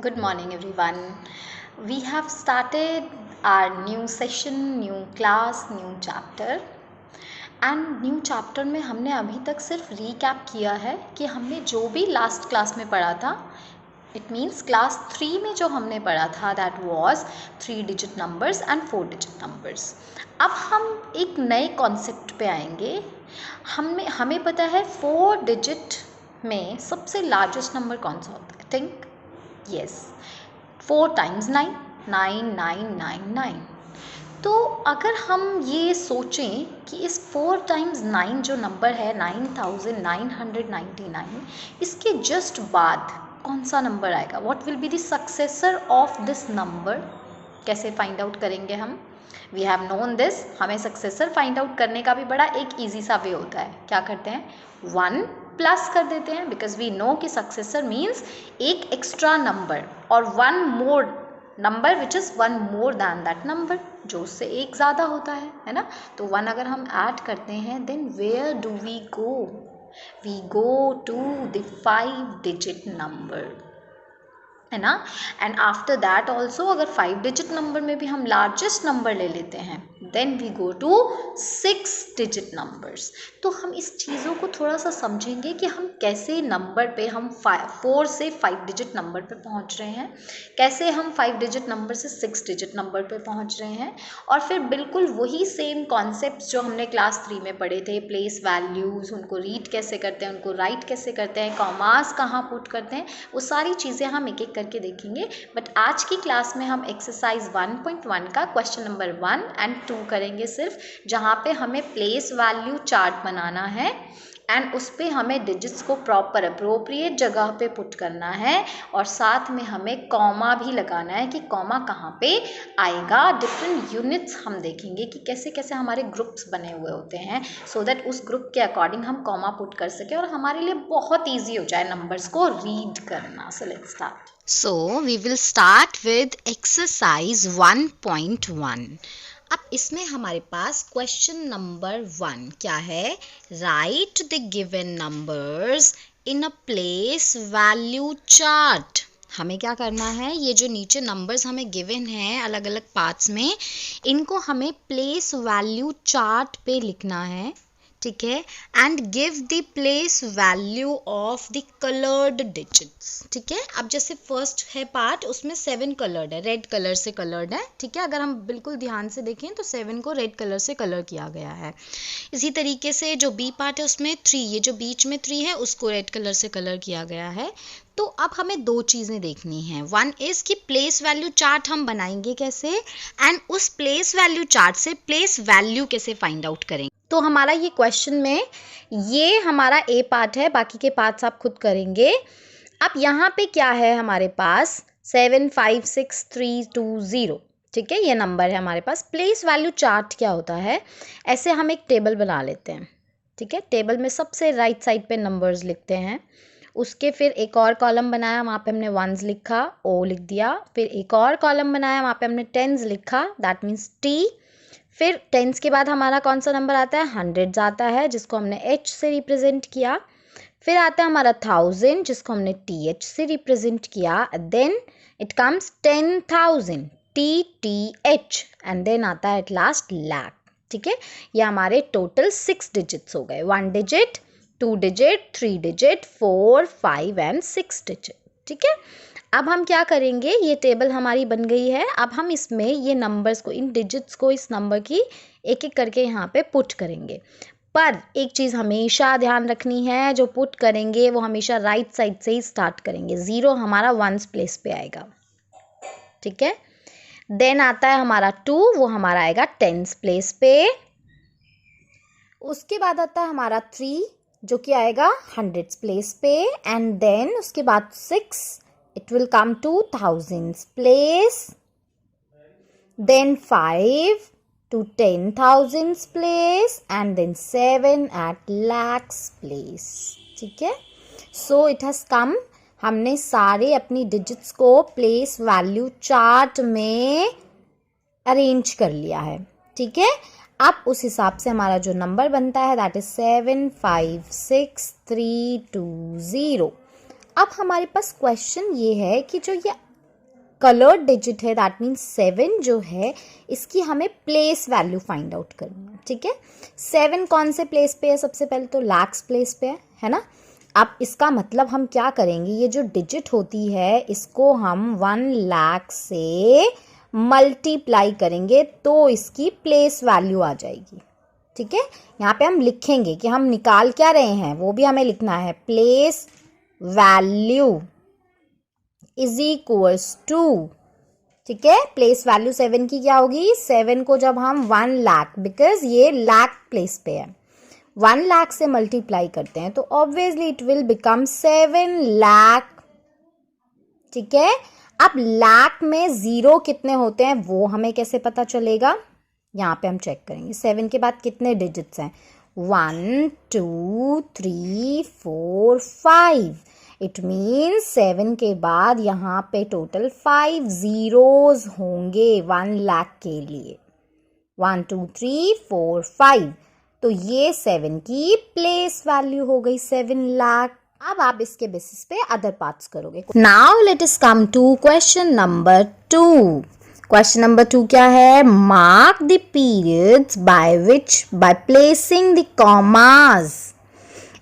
Good morning, everyone. We have started our new session, new class, new chapter. And new chapter में हमने अभी तक सिर्फ recap किया है कि हमने जो भी लास्ट क्लास में पढ़ा था. इट मीन्स क्लास 3 में जो हमने पढ़ा था that was 3 digit numbers and 4 digit numbers. अब हम एक नए कॉन्सेप्ट पे आएंगे. हमें पता है 4 डिजिट में सबसे लार्जेस्ट नंबर कौन सा होता है. थिंक. Yes, 4 times 9, 9999. तो अगर हम ये सोचें कि इस 4 टाइम्स 9 जो नंबर है 9999, इसके जस्ट बाद कौन सा नंबर आएगा. What will be the successor of this number. कैसे फाइंड आउट करेंगे हम. We have known this. हमें सक्सेसर फाइंड आउट करने का भी बड़ा एक ईजी सा वे होता है. क्या करते हैं, 1 प्लस कर देते हैं बिकॉज वी नो कि सक्सेसर मीन्स एक एक्स्ट्रा नंबर और 1 मोर number which is 1 more than that number, जो उससे एक ज़्यादा होता है ना. तो 1 अगर हम ऐड करते हैं then where do we go. We go to the 5 digit number, है ना. एंड आफ्टर दैट ऑल्सो अगर 5 डिजिट नंबर में भी हम लार्जेस्ट नंबर ले लेते हैं then we go to 6 digit numbers. तो हम इस चीज़ों को थोड़ा सा समझेंगे कि हम कैसे नंबर पे हम 4 से 5 डिजिट नंबर पे पहुंच रहे हैं, कैसे हम 5 डिजिट नंबर से 6 डिजिट नंबर पे पहुंच रहे हैं. और फिर बिल्कुल वही सेम कॉन्सेप्ट जो हमने क्लास 3 में पढ़े थे, प्लेस वैल्यूज़, उनको रीड कैसे करते हैं, उनको राइट कैसे करते हैं, कॉमास कहाँ पुट करते हैं, वो सारी चीज़ें हम एक एक करके देखेंगे. बट आज की क्लास में हम एक्सरसाइज 1.1 का क्वेश्चन नंबर 1 एंड 2 करेंगे सिर्फ, जहाँ पे हमें प्लेस वैल्यू चार्ट बनाना है एंड उस पर हमें डिजिट्स को प्रॉपर अप्रोप्रिएट जगह पे पुट करना है और साथ में हमें कॉमा भी लगाना है कि कॉमा कहाँ पे आएगा. डिफरेंट यूनिट्स हम देखेंगे कि कैसे कैसे हमारे ग्रुप्स बने हुए होते हैं सो दैट उस ग्रुप के अकॉर्डिंग हम कॉमा पुट कर सकें और हमारे लिए बहुत ईजी हो जाए नंबर्स को रीड करना. So let's start. So we will start with exercise 1.1. अब इसमें हमारे पास क्वेश्चन नंबर 1 क्या है. Write the given numbers in a place value chart. हमें क्या करना है, ये जो नीचे नंबर्स हमें गिवन हैं अलग अलग पार्ट्स में, इनको हमें प्लेस वैल्यू चार्ट पे लिखना है. ठीक है. And give the place value of the coloured digits. ठीक है. अब जैसे फर्स्ट है पार्ट, उसमें 7 कलर्ड है, रेड कलर से कलर्ड है. ठीक है. अगर हम बिल्कुल ध्यान से देखें तो 7 को रेड कलर से कलर किया गया है. इसी तरीके से जो बी पार्ट है उसमें 3, ये जो बीच में 3 है उसको रेड कलर से कलर किया गया है. तो अब हमें 2 चीज़ें देखनी है. वन इज़ कि प्लेस वैल्यू चार्ट हम बनाएंगे कैसे, एंड उस प्लेस वैल्यू चार्ट से प्लेस वैल्यू कैसे फाइंड आउट करेंगे. तो हमारा ये क्वेश्चन में ये हमारा ए पार्ट है, बाकी के पार्ट्स आप खुद करेंगे. अब यहाँ पे क्या है हमारे पास 7 5 6 3 2 0. ठीक है, ये नंबर है हमारे पास. प्लेस वैल्यू चार्ट क्या होता है, ऐसे हम एक टेबल बना लेते हैं. ठीक है, टेबल में सबसे राइट साइड पे नंबर्स लिखते हैं. उसके फिर एक और कॉलम बनाया, वहाँ पे हमने 1s लिखा, ओ लिख दिया. फिर एक और कॉलम बनाया, वहाँ पे हमने 10s लिखा, दैट मीन्स टी. फिर 10s के बाद हमारा कौन सा नंबर आता है, 100 आता है, जिसको हमने H से रिप्रेजेंट किया. फिर आता है हमारा 1000, जिसको हमने TH से रिप्रेजेंट किया. Then it comes 10,000, TTH. And then आता है एट लास्ट लाख. ठीक है, ये हमारे टोटल 6 डिजिट्स हो गए. 1 digit, 2 digit, 3 digit, 4 5 and 6 digit. ठीक है. अब हम क्या करेंगे, ये टेबल हमारी बन गई है. अब हम इसमें ये नंबर्स को, इन डिजिट्स को, इस नंबर की एक एक करके यहाँ पे पुट करेंगे. पर एक चीज़ हमेशा ध्यान रखनी है, जो पुट करेंगे वो हमेशा राइट साइड से ही स्टार्ट करेंगे. 0 हमारा 1s प्लेस पे आएगा. ठीक है. देन आता है हमारा 2, वो हमारा आएगा 10s प्लेस पे. उसके बाद आता है हमारा 3, जो कि आएगा 100s प्लेस पे. एंड देन उसके बाद 6, it will come to 1000s place. Then 5 to 10,000s place and then 7 at lakhs place. ठीक है. So it has come. हमने सारे अपनी डिजिट्स को प्लेस वैल्यू चार्ट में अरेंज कर लिया है. ठीक है. अब उस हिसाब से हमारा जो नंबर बनता है दैट इज 7 5 6 3 2 0. अब हमारे पास क्वेश्चन ये है कि जो ये कलर्ड डिजिट है, दैट मीन्स 7 जो है इसकी हमें प्लेस वैल्यू फाइंड आउट करनी है, ठीक है। 7 कौन से प्लेस पे है? सबसे पहले तो लैक्स प्लेस पे है ना। अब इसका मतलब हम क्या करेंगे, ये जो डिजिट होती है इसको हम 1 लाख से मल्टीप्लाई करेंगे तो इसकी प्लेस वैल्यू आ जाएगी, ठीक है। यहाँ पे हम लिखेंगे कि हम निकाल क्या रहे हैं, वो भी हमें लिखना है। Place value is equals to, ठीक है, प्लेस वैल्यू 7 की क्या होगी, 7 को जब हम 1 लाख, बिकॉज ये लाख प्लेस पे है, 1 लाख से मल्टीप्लाई करते हैं तो obviously it will become 7 lakh, ठीक है। अब लाख में जीरो कितने होते हैं वो हमें कैसे पता चलेगा, यहाँ पे हम चेक करेंगे 7 के बाद कितने डिजिट्स हैं, 1 2 3 4 5। इट मीन्स 7 के बाद यहाँ पे टोटल 5 जीरोज होंगे 1 लाख के लिए, 1 2 3 4 5। तो ये 7 की प्लेस वैल्यू हो गई 7 लाख। अब आप इसके बेसिस पे अदर पार्ट्स करोगे। Now let us come to question number 2। Question number 2 क्या है, mark the periods by placing the commas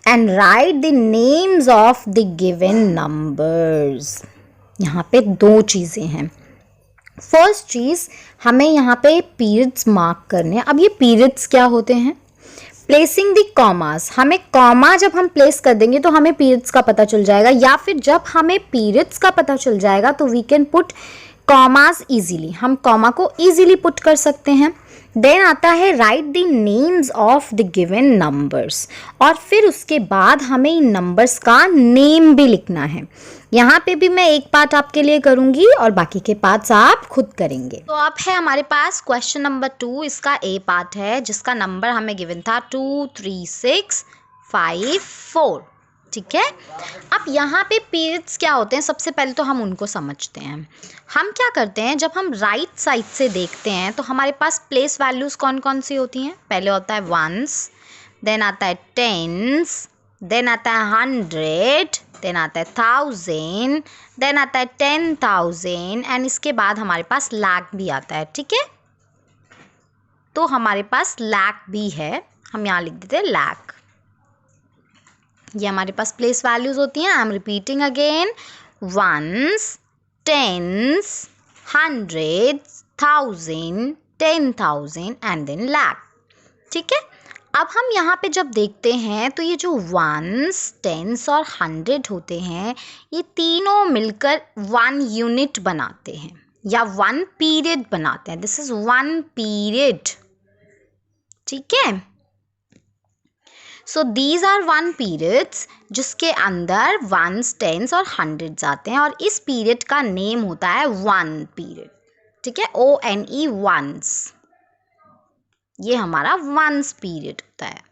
and write the names of the given numbers। यहाँ पे दो चीज़ें हैं। फर्स्ट चीज़ हमें यहाँ पे पीरियड्स मार्क करने हैं। अब ये पीरियड्स क्या होते हैं, प्लेसिंग द कॉमास, हमें कॉमा जब हम प्लेस कर देंगे तो हमें पीरियड्स का पता चल जाएगा, या फिर जब हमें पीरियड्स का पता चल जाएगा तो we can put commas easily, हम कॉमा को इजीली पुट कर सकते हैं। देन आता है write the names of the given numbers, और फिर उसके बाद हमें इन नंबर्स का नेम भी लिखना है। यहाँ पे भी मैं एक पार्ट आपके लिए करूँगी और बाकी के पार्ट्स आप खुद करेंगे। तो अब है हमारे पास क्वेश्चन नंबर 2, इसका ए पार्ट है जिसका नंबर हमें गिवन था 2 3 6 5 4, ठीक है। अब यहाँ पे पीरियड्स क्या होते हैं, सबसे पहले तो हम उनको समझते हैं। हम क्या करते हैं, जब हम राइट साइड से देखते हैं तो हमारे पास प्लेस वैल्यूज़ कौन कौन सी होती हैं, पहले होता है वंस, देन आता है टेंस, देन आता है 100, देन आता है 1000, देन आता है 10,000 एंड इसके बाद हमारे पास लाख भी आता है, ठीक है। तो हमारे पास लाख भी है, हम यहाँ लिख देते हैं लाख। ये हमारे पास प्लेस वैल्यूज होती हैं। I am repeating again, ones, tens, 100, 1000, 10,000 and then lakh, ठीक है। अब हम यहाँ पे जब देखते हैं तो ये जो वंस, टेंस और 100 होते हैं, ये तीनों मिलकर 1 यूनिट बनाते हैं या 1 पीरियड बनाते हैं। दिस इज 1 पीरियड, ठीक है। सो दीज आर 1 पीरियड्स जिसके अंदर वंस, टेंस और 100 आते हैं, और इस पीरियड का नेम होता है 1 पीरियड, ठीक है, ONE वंस। ये हमारा वंस पीरियड होता है।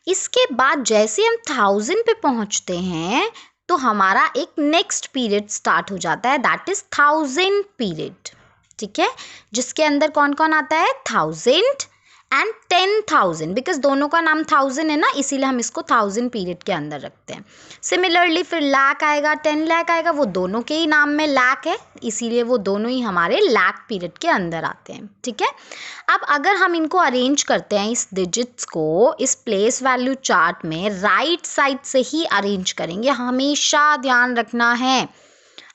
इसके बाद जैसे हम 1000 पे पहुंचते हैं तो हमारा एक नेक्स्ट पीरियड स्टार्ट हो जाता है, दैट इज 1000 पीरियड, ठीक है, जिसके अंदर कौन कौन आता है, 1000 एंड 10,000, बिकॉज दोनों का नाम 1000 है ना, इसीलिए हम इसको 1000 पीरियड के अंदर रखते हैं। सिमिलरली फिर लाख आएगा, 10 लाख आएगा, वो दोनों के ही नाम में लाख है, इसीलिए वो दोनों ही हमारे लाख पीरियड के अंदर आते हैं, ठीक है। अब अगर हम इनको अरेंज करते हैं, इस डिजिट्स को इस प्लेस वैल्यू चार्ट में राइट साइड से ही अरेंज करेंगे, हमेशा ध्यान रखना है,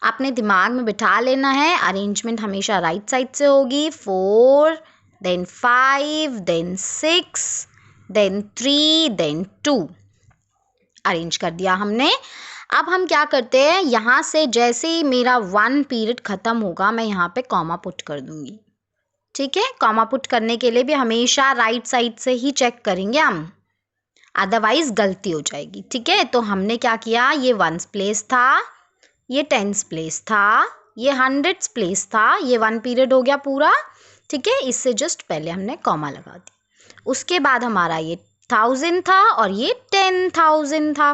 अपने दिमाग में बिठा लेना है, अरेंजमेंट हमेशा राइट साइड से होगी। 4 then 5 then 6 then 3 then 2 arrange कर दिया हमने। अब हम क्या करते हैं, यहाँ से जैसे ही मेरा 1 पीरियड ख़त्म होगा मैं यहाँ पे कॉमा पुट कर दूँगी, ठीक है। कॉमा पुट करने के लिए भी हमेशा राइट साइड से ही चेक करेंगे हम, अदरवाइज गलती हो जाएगी, ठीक है। तो हमने क्या किया, ये 1s प्लेस था, ये 10s प्लेस था, ये 100s प्लेस था, ये 1 पीरियड हो गया पूरा, ठीक है। इससे जस्ट पहले हमने कॉमा लगा दी। उसके बाद हमारा ये 1000 था और ये 10,000 था,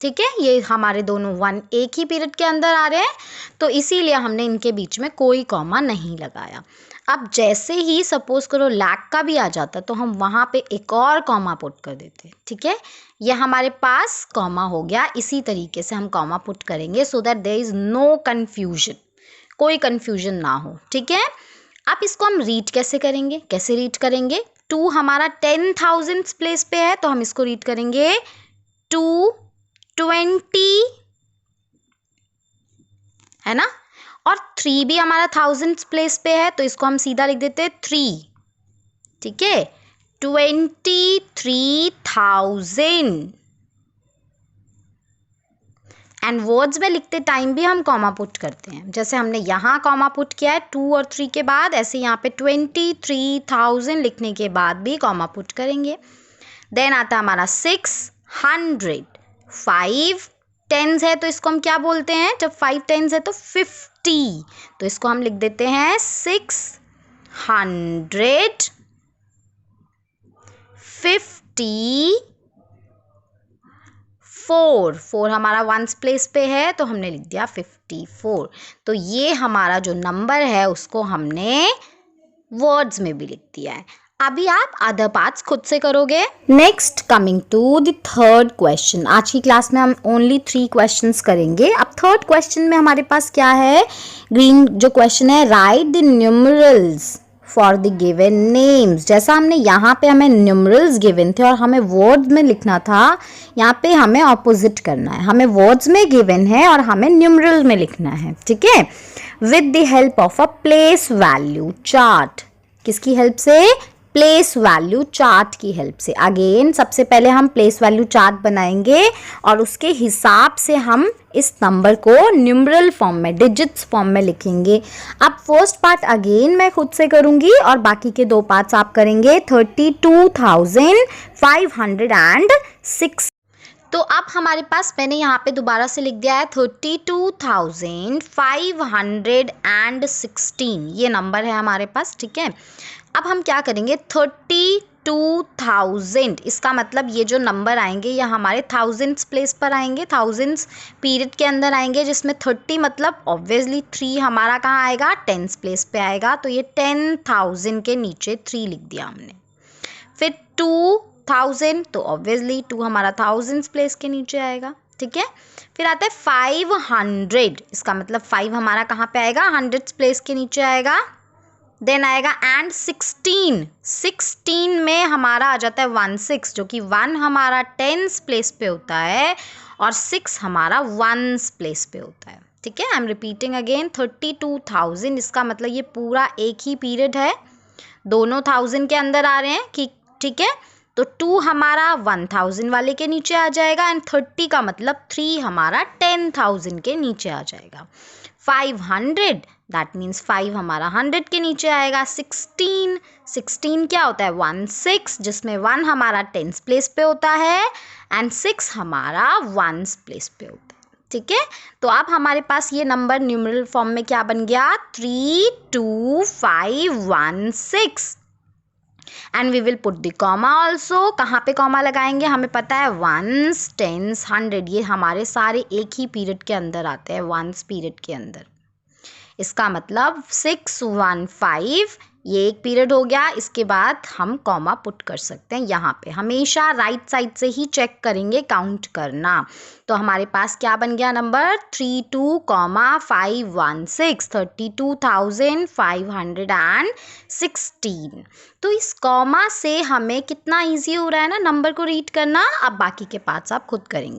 ठीक है। ये हमारे दोनों 1 एक ही पीरियड के अंदर आ रहे हैं, तो इसीलिए हमने इनके बीच में कोई कॉमा नहीं लगाया। अब जैसे ही सपोज करो लाख का भी आ जाता तो हम वहाँ पे एक और कॉमा पुट कर देते, ठीक है। ये हमारे पास कॉमा हो गया। इसी तरीके से हम कॉमा पुट करेंगे so that there is no confusion, कोई कन्फ्यूजन ना हो, ठीक है। अब इसको हम रीड कैसे करेंगे, कैसे रीड करेंगे? 2 हमारा 10,000 प्लेस पे है, तो हम इसको रीड करेंगे 220, है ना। और 3 भी हमारा 1000 प्लेस पे है, तो इसको हम सीधा लिख देते हैं 3, ठीक है, 23,000। एंड वर्ड्स में लिखते टाइम भी हम कॉमा पुट करते हैं, जैसे हमने यहाँ कॉमा पुट किया है 2 और 3 के बाद, ऐसे यहाँ पे 23,000 लिखने के बाद भी कॉमा पुट करेंगे। देन आता है हमारा 600, 5 टेंस है, तो इसको हम क्या बोलते हैं? जब 5 टेंस है तो 50, तो इसको हम लिख देते हैं 650, 4 हमारा वंस प्लेस पे है, तो हमने लिख दिया 54। तो ये हमारा जो नंबर है उसको हमने वर्ड्स में भी लिख दिया है। अभी आप अदर पार्ट्स खुद से करोगे। Next coming to the third question. आज की क्लास में हम ओनली 3 क्वेश्चंस करेंगे। अब थर्ड क्वेश्चन में हमारे पास क्या है? ग्रीन जो क्वेश्चन है, write the numerals for the given names. जैसा हमने यहाँ पे हमें न्यूमरल्स गिवन थे और हमें वर्ड्स में लिखना था, यहाँ पे हमें ऑपोजिट करना है। हमें वर्ड्स में गिवन है और हमें न्यूमरल में लिखना है, ठीक है, with the help of a place value chart. किसकी हेल्प से? प्लेस वैल्यू चार्ट की हेल्प से। अगेन सबसे पहले हम प्लेस वैल्यू चार्ट बनाएंगे और उसके हिसाब से हम इस नंबर को न्यूमरल फॉर्म में, डिजिट्स फॉर्म में लिखेंगे। अब फर्स्ट पार्ट अगेन मैं खुद से करूंगी और बाकी के 2 पार्ट्स आप करेंगे। 32,506। तो अब हमारे पास, मैंने यहाँ पे दोबारा से लिख दिया है 32,516, ये नंबर है हमारे पास, ठीक है। अब हम क्या करेंगे? 32,000, इसका मतलब ये जो नंबर आएंगे ये हमारे थाउजेंड्स प्लेस पर आएंगे, थाउजेंड्स पीरियड के अंदर आएंगे, जिसमें 30 मतलब ऑब्वियसली 3 हमारा कहाँ आएगा? टेंस प्लेस पे आएगा। तो ये 10,000 के नीचे 3 लिख दिया हमने। फिर 2,000, तो ऑब्वियसली 2 हमारा थाउजेंड्स प्लेस के नीचे आएगा, ठीक है। फिर आता है 500, इसका मतलब 5 हमारा कहाँ पे आएगा? हंड्रेड्स प्लेस के नीचे आएगा। देन आएगा एंड 16 में हमारा आ जाता है 16, जो कि 1 हमारा टेंस प्लेस पे होता है और 6 हमारा वंस प्लेस पे होता है, ठीक है। आई एम रिपीटिंग अगेन, 32,000, इसका मतलब ये पूरा एक ही पीरियड है, दोनों 1000 के अंदर आ रहे हैं, ठीक है। तो 2 हमारा 1000 वाले के नीचे आ जाएगा एंड 30 का मतलब 3 हमारा 10,000 के नीचे आ जाएगा। 500, दैट मीन्स 5 हमारा 100 के नीचे आएगा। 16 क्या होता है? 16, जिसमें 1 हमारा टेंस प्लेस पे होता है एंड 6 हमारा वंस प्लेस पे होता है, ठीक है। तो अब हमारे पास ये नंबर न्यूमरल फॉर्म में क्या बन गया? 32516 and we will put the comma also. कहाँ पे कॉमा लगाएंगे? हमें पता है वंस, टेंस, 100, ये हमारे सारे एक ही पीरियड के अंदर आते हैं, वंस पीरियड के अंदर। इसका मतलब 615 ये एक पीरियड हो गया। इसके बाद हम कॉमा पुट कर सकते हैं यहाँ पे। हमेशा राइट साइड से ही चेक करेंगे काउंट करना। तो हमारे पास क्या बन गया नंबर? 32,516, 32,516। तो इस कॉमा से हमें कितना इजी हो रहा है ना नंबर को रीड करना। अब बाकी के पार्ट्स आप खुद करेंगे।